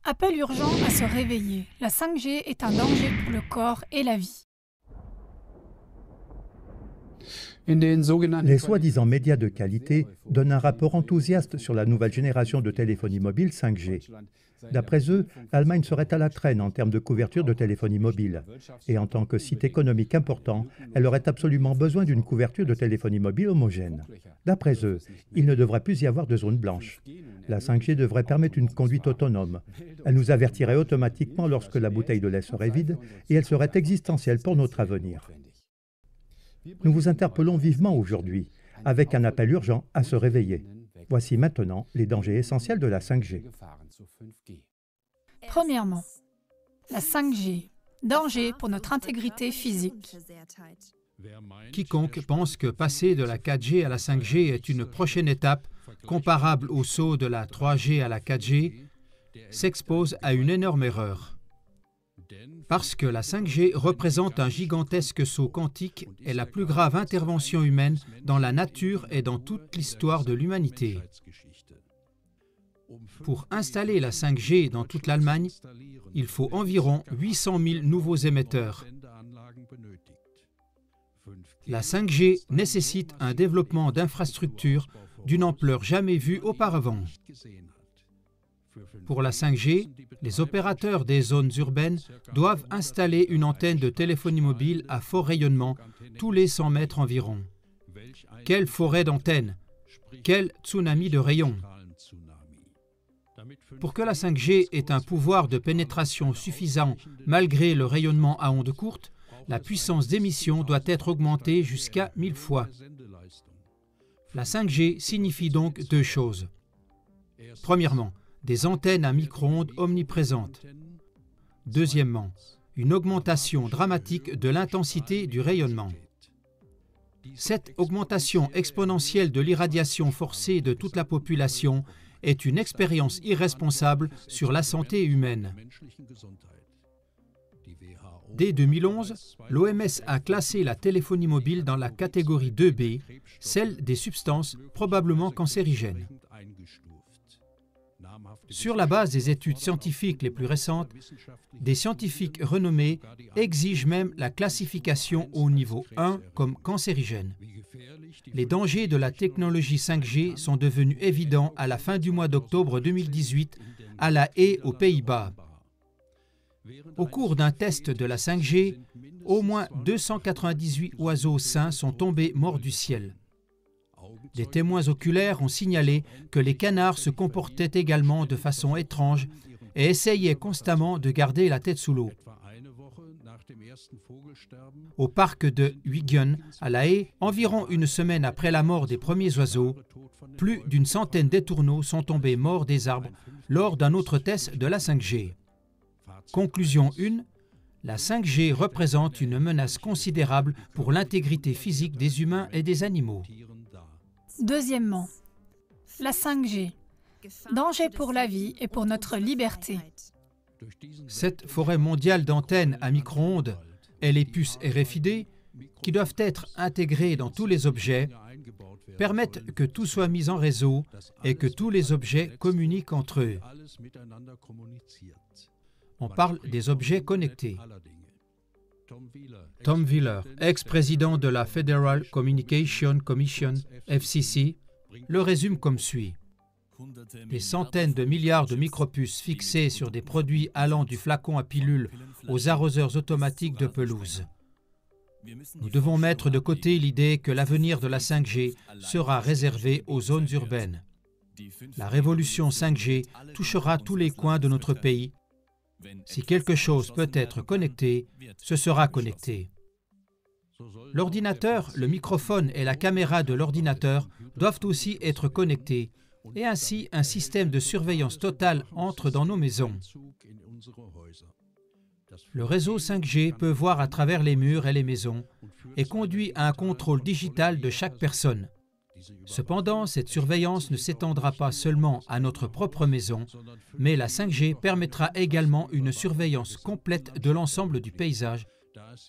Appel urgent à se réveiller. La 5G est un danger pour le corps et la vie. Les soi-disant médias de qualité donnent un rapport enthousiaste sur la nouvelle génération de téléphonie mobile 5G. D'après eux, l'Allemagne serait à la traîne en termes de couverture de téléphonie mobile. Et en tant que site économique important, elle aurait absolument besoin d'une couverture de téléphonie mobile homogène. D'après eux, il ne devrait plus y avoir de zone blanche. La 5G devrait permettre une conduite autonome. Elle nous avertirait automatiquement lorsque la bouteille de lait serait vide et elle serait existentielle pour notre avenir. Nous vous interpellons vivement aujourd'hui, avec un appel urgent à se réveiller. Voici maintenant les dangers essentiels de la 5G. Premièrement, la 5G, danger pour notre intégrité physique. Quiconque pense que passer de la 4G à la 5G est une prochaine étape comparable au saut de la 3G à la 4G s'expose à une énorme erreur. Parce que la 5G représente un gigantesque saut quantique et la plus grave intervention humaine dans la nature et dans toute l'histoire de l'humanité. Pour installer la 5G dans toute l'Allemagne, il faut environ 800 000 nouveaux émetteurs. La 5G nécessite un développement d'infrastructures d'une ampleur jamais vue auparavant. Pour la 5G, les opérateurs des zones urbaines doivent installer une antenne de téléphonie mobile à fort rayonnement tous les 100 mètres environ. Quelle forêt d'antennes! Quel tsunami de rayons! Pour que la 5G ait un pouvoir de pénétration suffisant malgré le rayonnement à ondes courtes, la puissance d'émission doit être augmentée jusqu'à 1000 fois. La 5G signifie donc deux choses. Premièrement, des antennes à micro-ondes omniprésentes. Deuxièmement, une augmentation dramatique de l'intensité du rayonnement. Cette augmentation exponentielle de l'irradiation forcée de toute la population est une expérience irresponsable sur la santé humaine. Dès 2011, l'OMS a classé la téléphonie mobile dans la catégorie 2B, celle des substances probablement cancérigènes. Sur la base des études scientifiques les plus récentes, des scientifiques renommés exigent même la classification au niveau 1 comme cancérigène. Les dangers de la technologie 5G sont devenus évidents à la fin du mois d'octobre 2018 à La Haye, aux Pays-Bas. Au cours d'un test de la 5G, au moins 298 oiseaux sains sont tombés morts du ciel. Des témoins oculaires ont signalé que les canards se comportaient également de façon étrange et essayaient constamment de garder la tête sous l'eau. Au parc de Huygen, à La Haye, environ une semaine après la mort des premiers oiseaux, plus d'une centaine d'étourneaux sont tombés morts des arbres lors d'un autre test de la 5G. Conclusion 1. La 5G représente une menace considérable pour l'intégrité physique des humains et des animaux. Deuxièmement, la 5G, danger pour la vie et pour notre liberté. Cette forêt mondiale d'antennes à micro-ondes et les puces RFID, qui doivent être intégrées dans tous les objets, permettent que tout soit mis en réseau et que tous les objets communiquent entre eux. On parle des objets connectés. Tom Wheeler, ex-président de la Federal Communication Commission, FCC, le résume comme suit. Des centaines de milliards de micropuces fixées sur des produits allant du flacon à pilule aux arroseurs automatiques de pelouse. Nous devons mettre de côté l'idée que l'avenir de la 5G sera réservé aux zones urbaines. La révolution 5G touchera tous les coins de notre pays. Si quelque chose peut être connecté, ce sera connecté. L'ordinateur, le microphone et la caméra de l'ordinateur doivent aussi être connectés, et ainsi un système de surveillance totale entre dans nos maisons. Le réseau 5G peut voir à travers les murs et les maisons et conduit à un contrôle digital de chaque personne. Cependant, cette surveillance ne s'étendra pas seulement à notre propre maison, mais la 5G permettra également une surveillance complète de l'ensemble du paysage,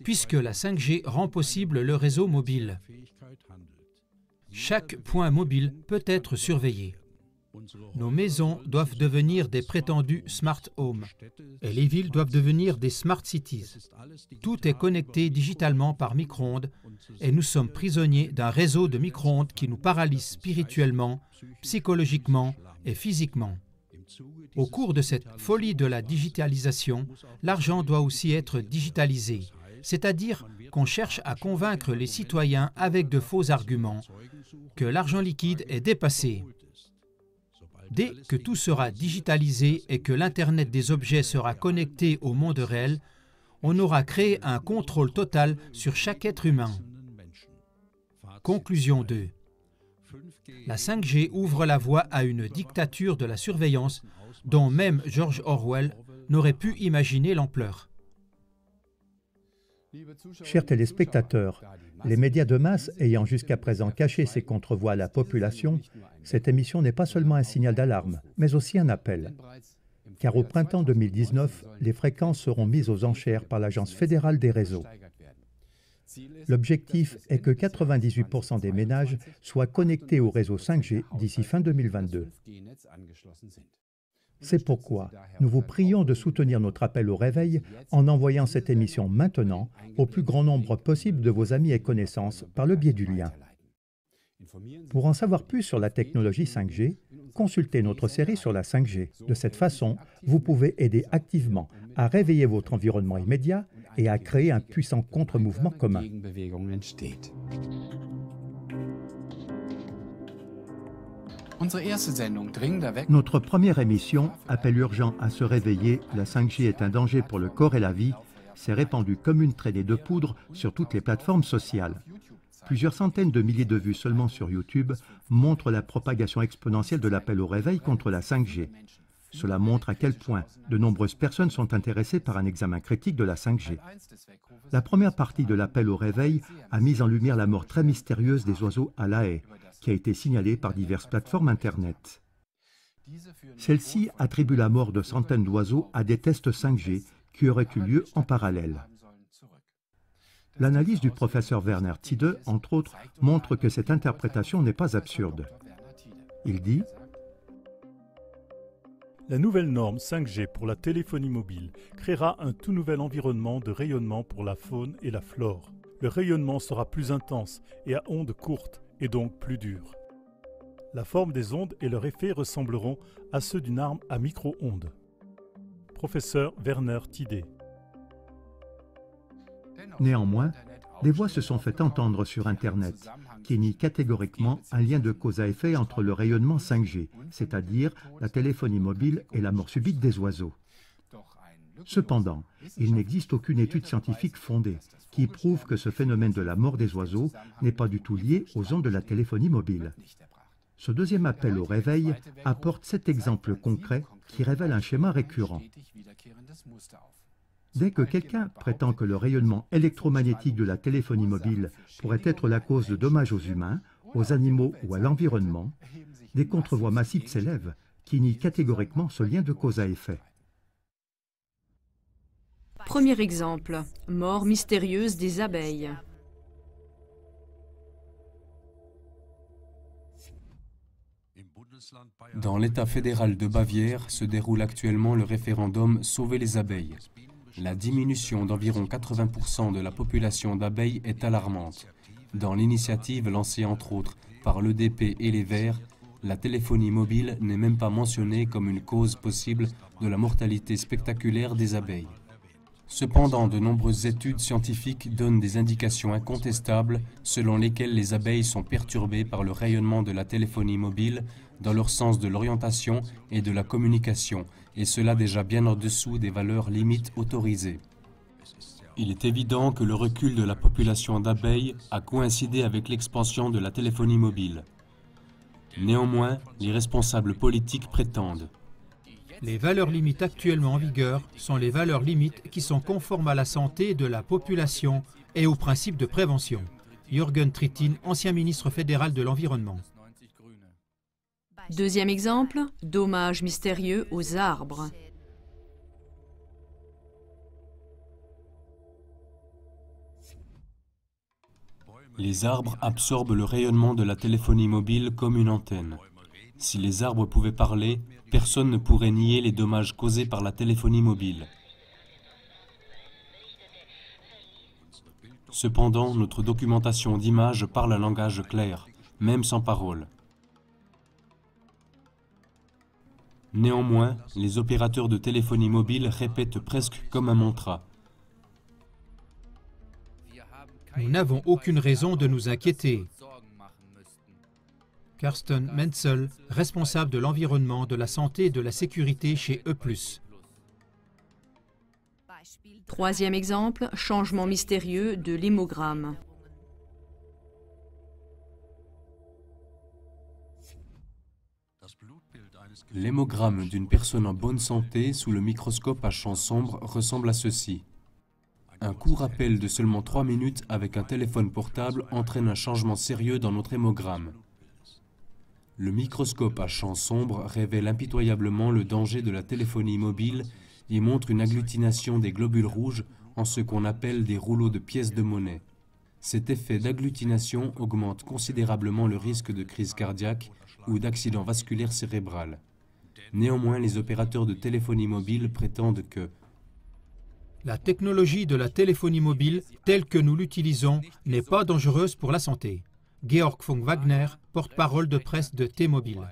puisque la 5G rend possible le réseau mobile. Chaque point mobile peut être surveillé. Nos maisons doivent devenir des prétendus smart homes et les villes doivent devenir des smart cities. Tout est connecté digitalement par micro-ondes et nous sommes prisonniers d'un réseau de micro-ondes qui nous paralyse spirituellement, psychologiquement et physiquement. Au cours de cette folie de la digitalisation, l'argent doit aussi être digitalisé, c'est-à-dire qu'on cherche à convaincre les citoyens avec de faux arguments que l'argent liquide est dépassé. Dès que tout sera digitalisé et que l'Internet des objets sera connecté au monde réel, on aura créé un contrôle total sur chaque être humain. Conclusion 2. La 5G ouvre la voie à une dictature de la surveillance dont même George Orwell n'aurait pu imaginer l'ampleur. Chers téléspectateurs, les médias de masse ayant jusqu'à présent caché ces contrevoix à la population, cette émission n'est pas seulement un signal d'alarme, mais aussi un appel. Car au printemps 2019, les fréquences seront mises aux enchères par l'Agence fédérale des réseaux. L'objectif est que 98% des ménages soient connectés au réseau 5G d'ici fin 2022. C'est pourquoi nous vous prions de soutenir notre appel au réveil en envoyant cette émission maintenant au plus grand nombre possible de vos amis et connaissances par le biais du lien. Pour en savoir plus sur la technologie 5G, consultez notre série sur la 5G. De cette façon, vous pouvez aider activement à réveiller votre environnement immédiat et à créer un puissant contre-mouvement commun. Notre première émission, Appel urgent à se réveiller, la 5G est un danger pour le corps et la vie, s'est répandue comme une traînée de poudre sur toutes les plateformes sociales. Plusieurs centaines de milliers de vues seulement sur YouTube montrent la propagation exponentielle de l'appel au réveil contre la 5G. Cela montre à quel point de nombreuses personnes sont intéressées par un examen critique de la 5G. La première partie de l'appel au réveil a mis en lumière la mort très mystérieuse des oiseaux à La Haye, qui a été signalée par diverses plateformes Internet. Celle-ci attribue la mort de centaines d'oiseaux à des tests 5G qui auraient eu lieu en parallèle. L'analyse du professeur Werner Tide, entre autres, montre que cette interprétation n'est pas absurde. Il dit : La nouvelle norme 5G pour la téléphonie mobile créera un tout nouvel environnement de rayonnement pour la faune et la flore. Le rayonnement sera plus intense et à ondes courtes, et donc plus dur. La forme des ondes et leur effet ressembleront à ceux d'une arme à micro-ondes. Professeur Werner Tide. Néanmoins, des voix se sont fait entendre sur Internet, qui nient catégoriquement un lien de cause à effet entre le rayonnement 5G, c'est-à-dire la téléphonie mobile et la mort subite des oiseaux. Cependant, il n'existe aucune étude scientifique fondée qui prouve que ce phénomène de la mort des oiseaux n'est pas du tout lié aux ondes de la téléphonie mobile. Ce deuxième appel au réveil apporte 7 exemples concrets qui révèlent un schéma récurrent. Dès que quelqu'un prétend que le rayonnement électromagnétique de la téléphonie mobile pourrait être la cause de dommages aux humains, aux animaux ou à l'environnement, des contrevoix massifs s'élèvent qui nient catégoriquement ce lien de cause à effet. Premier exemple, mort mystérieuse des abeilles. Dans l'État fédéral de Bavière se déroule actuellement le référendum Sauver les abeilles. La diminution d'environ 80% de la population d'abeilles est alarmante. Dans l'initiative lancée entre autres par l'EDP et les Verts, la téléphonie mobile n'est même pas mentionnée comme une cause possible de la mortalité spectaculaire des abeilles. Cependant, de nombreuses études scientifiques donnent des indications incontestables selon lesquelles les abeilles sont perturbées par le rayonnement de la téléphonie mobile dans leur sens de l'orientation et de la communication, et cela déjà bien au-dessous des valeurs limites autorisées. Il est évident que le recul de la population d'abeilles a coïncidé avec l'expansion de la téléphonie mobile. Néanmoins, les responsables politiques prétendent: Les valeurs limites actuellement en vigueur sont les valeurs limites qui sont conformes à la santé de la population et aux principes de prévention. Jürgen Trittin, ancien ministre fédéral de l'Environnement. Deuxième exemple, dommages mystérieux aux arbres. Les arbres absorbent le rayonnement de la téléphonie mobile comme une antenne. Si les arbres pouvaient parler, personne ne pourrait nier les dommages causés par la téléphonie mobile. Cependant, notre documentation d'images parle un langage clair, même sans paroles. Néanmoins, les opérateurs de téléphonie mobile répètent presque comme un mantra. Nous n'avons aucune raison de nous inquiéter. Carsten Menzel, responsable de l'environnement, de la santé et de la sécurité chez E+. Troisième exemple, changement mystérieux de l'hémogramme. L'hémogramme d'une personne en bonne santé sous le microscope à champ sombre ressemble à ceci. Un court appel de seulement 3 minutes avec un téléphone portable entraîne un changement sérieux dans notre hémogramme. Le microscope à champ sombre révèle impitoyablement le danger de la téléphonie mobile et montre une agglutination des globules rouges en ce qu'on appelle des rouleaux de pièces de monnaie. Cet effet d'agglutination augmente considérablement le risque de crise cardiaque ou d'accident vasculaire cérébral. Néanmoins, les opérateurs de téléphonie mobile prétendent que la technologie de la téléphonie mobile, telle que nous l'utilisons, n'est pas dangereuse pour la santé. Georg von Wagner, porte-parole de presse de T-Mobile.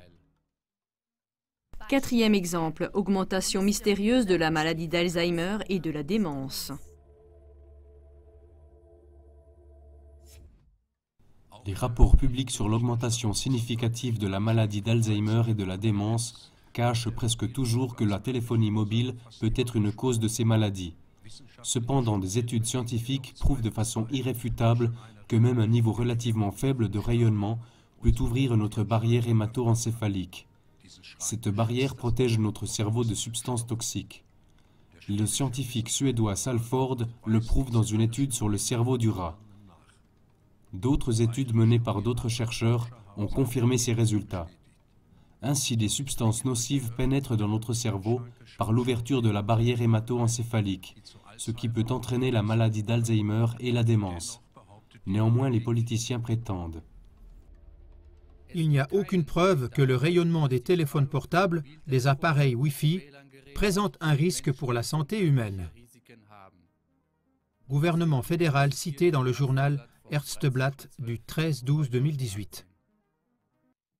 Quatrième exemple, augmentation mystérieuse de la maladie d'Alzheimer et de la démence. les rapports publics sur l'augmentation significative de la maladie d'Alzheimer et de la démence cachent presque toujours que la téléphonie mobile peut être une cause de ces maladies. Cependant, des études scientifiques prouvent de façon irréfutable que même un niveau relativement faible de rayonnement peut ouvrir notre barrière hémato-encéphalique. Cette barrière protège notre cerveau de substances toxiques. Le scientifique suédois Salford le prouve dans une étude sur le cerveau du rat. D'autres études menées par d'autres chercheurs ont confirmé ces résultats. Ainsi, des substances nocives pénètrent dans notre cerveau par l'ouverture de la barrière hémato-encéphalique, ce qui peut entraîner la maladie d'Alzheimer et la démence. Néanmoins, les politiciens prétendent. Il n'y a aucune preuve que le rayonnement des téléphones portables, des appareils Wi-Fi, présente un risque pour la santé humaine. Gouvernement fédéral cité dans le journal Ärzteblatt du 13-12-2018.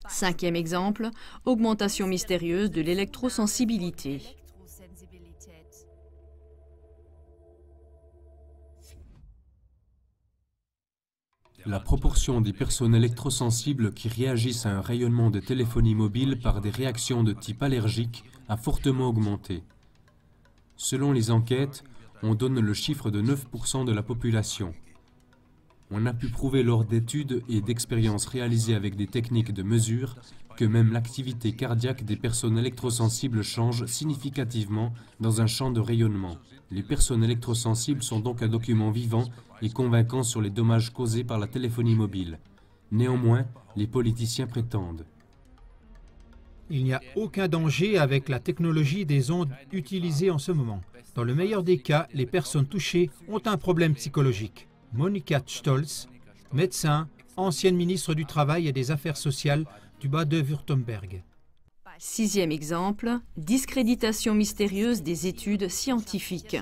Cinquième exemple, augmentation mystérieuse de l'électrosensibilité. La proportion des personnes électrosensibles qui réagissent à un rayonnement de téléphonie mobile par des réactions de type allergique a fortement augmenté. Selon les enquêtes, on donne le chiffre de 9% de la population. On a pu prouver lors d'études et d'expériences réalisées avec des techniques de mesure que même l'activité cardiaque des personnes électrosensibles change significativement dans un champ de rayonnement. Les personnes électrosensibles sont donc un document vivant et convaincant sur les dommages causés par la téléphonie mobile. Néanmoins, les politiciens prétendent. Il n'y a aucun danger avec la technologie des ondes utilisées en ce moment. Dans le meilleur des cas, les personnes touchées ont un problème psychologique. Monika Stolz, médecin, ancienne ministre du Travail et des Affaires sociales du Bade-Württemberg. Sixième exemple, discréditation mystérieuse des études scientifiques.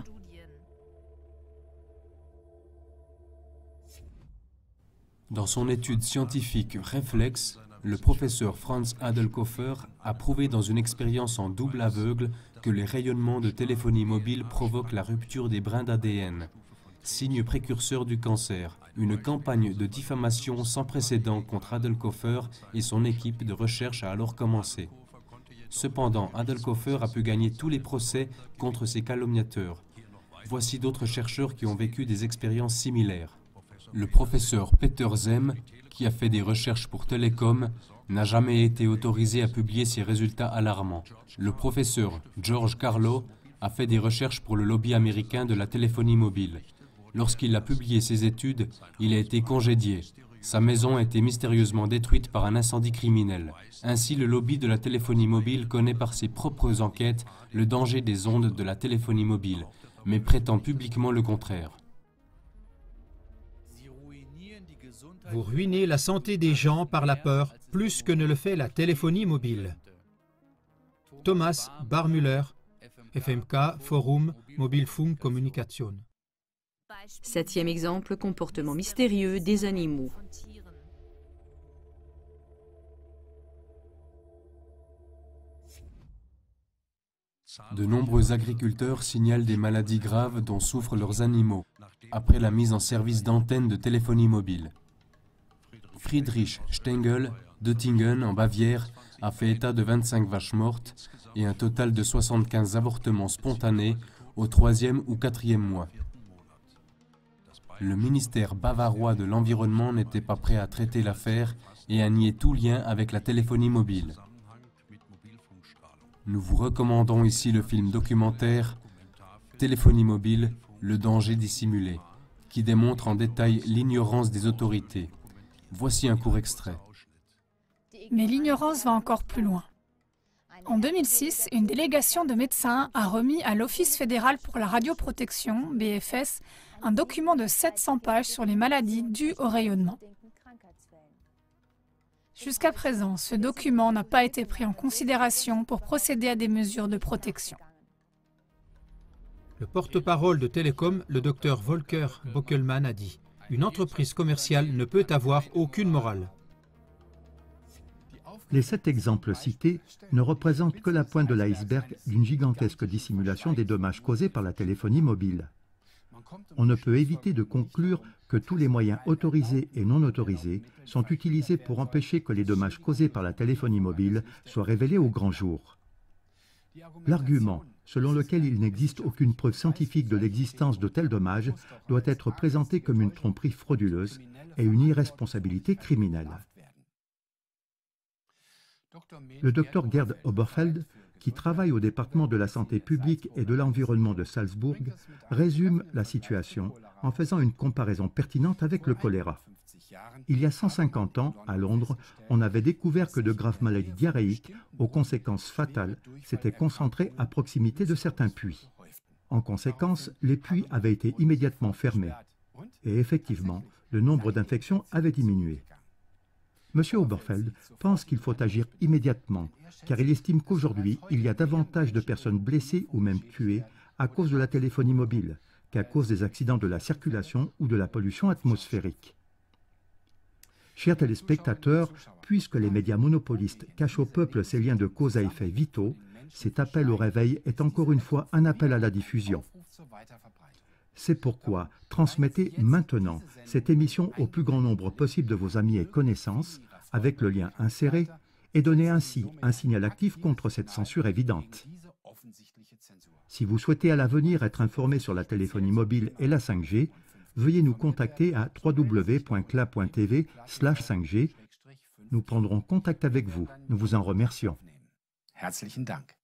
Dans son étude scientifique Reflex, le professeur Franz Adelkofer a prouvé dans une expérience en double aveugle que les rayonnements de téléphonie mobile provoquent la rupture des brins d'ADN, signe précurseur du cancer. Une campagne de diffamation sans précédent contre Adelkofer et son équipe de recherche a alors commencé. Cependant, Adelkofer a pu gagner tous les procès contre ces calomniateurs. Voici d'autres chercheurs qui ont vécu des expériences similaires. Le professeur Peter Zem, qui a fait des recherches pour Telecom, n'a jamais été autorisé à publier ses résultats alarmants. Le professeur George Carlo a fait des recherches pour le lobby américain de la téléphonie mobile. Lorsqu'il a publié ses études, il a été congédié. Sa maison a été mystérieusement détruite par un incendie criminel. Ainsi, le lobby de la téléphonie mobile connaît par ses propres enquêtes le danger des ondes de la téléphonie mobile, mais prétend publiquement le contraire. Vous ruinez la santé des gens par la peur plus que ne le fait la téléphonie mobile. Thomas Barmüller, FMK, Forum Mobilfunkkommunikation. 7e exemple, comportement mystérieux des animaux. De nombreux agriculteurs signalent des maladies graves dont souffrent leurs animaux, après la mise en service d'antennes de téléphonie mobile. Friedrich Stengel, d'Oettingen, en Bavière, a fait état de 25 vaches mortes et un total de 75 avortements spontanés au 3e ou 4e mois. Le ministère bavarois de l'Environnement n'était pas prêt à traiter l'affaire et à nier tout lien avec la téléphonie mobile. Nous vous recommandons ici le film documentaire « Téléphonie mobile, le danger dissimulé », qui démontre en détail l'ignorance des autorités. Voici un court extrait. Mais l'ignorance va encore plus loin. En 2006, une délégation de médecins a remis à l'Office fédéral pour la radioprotection, BFS, un document de 700 pages sur les maladies dues au rayonnement. Jusqu'à présent, ce document n'a pas été pris en considération pour procéder à des mesures de protection. Le porte-parole de Télécom, le docteur Volker Bockelmann, a dit « Une entreprise commerciale ne peut avoir aucune morale ». Les 7 exemples cités ne représentent que la pointe de l'iceberg d'une gigantesque dissimulation des dommages causés par la téléphonie mobile. On ne peut éviter de conclure que tous les moyens autorisés et non autorisés sont utilisés pour empêcher que les dommages causés par la téléphonie mobile soient révélés au grand jour. L'argument selon lequel il n'existe aucune preuve scientifique de l'existence de tels dommages doit être présenté comme une tromperie frauduleuse et une irresponsabilité criminelle. Le Dr Gerd Oberfeld, qui travaille au département de la santé publique et de l'environnement de Salzbourg, résume la situation en faisant une comparaison pertinente avec le choléra. Il y a 150 ans, à Londres, on avait découvert que de graves maladies diarrhéiques, aux conséquences fatales, s'étaient concentrées à proximité de certains puits. En conséquence, les puits avaient été immédiatement fermés. Et effectivement, le nombre d'infections avait diminué. M. Oberfeld pense qu'il faut agir immédiatement, car il estime qu'aujourd'hui, il y a davantage de personnes blessées ou même tuées à cause de la téléphonie mobile qu'à cause des accidents de la circulation ou de la pollution atmosphérique. Chers téléspectateurs, puisque les médias monopolistes cachent au peuple ces liens de cause à effet vitaux, cet appel au réveil est encore une fois un appel à la diffusion. C'est pourquoi transmettez maintenant cette émission au plus grand nombre possible de vos amis et connaissances, avec le lien inséré, et donnez ainsi un signal actif contre cette censure évidente. Si vous souhaitez à l'avenir être informé sur la téléphonie mobile et la 5G, veuillez nous contacter à www.cla.tv/5G. Nous prendrons contact avec vous. Nous vous en remercions. Herzlichen Dank.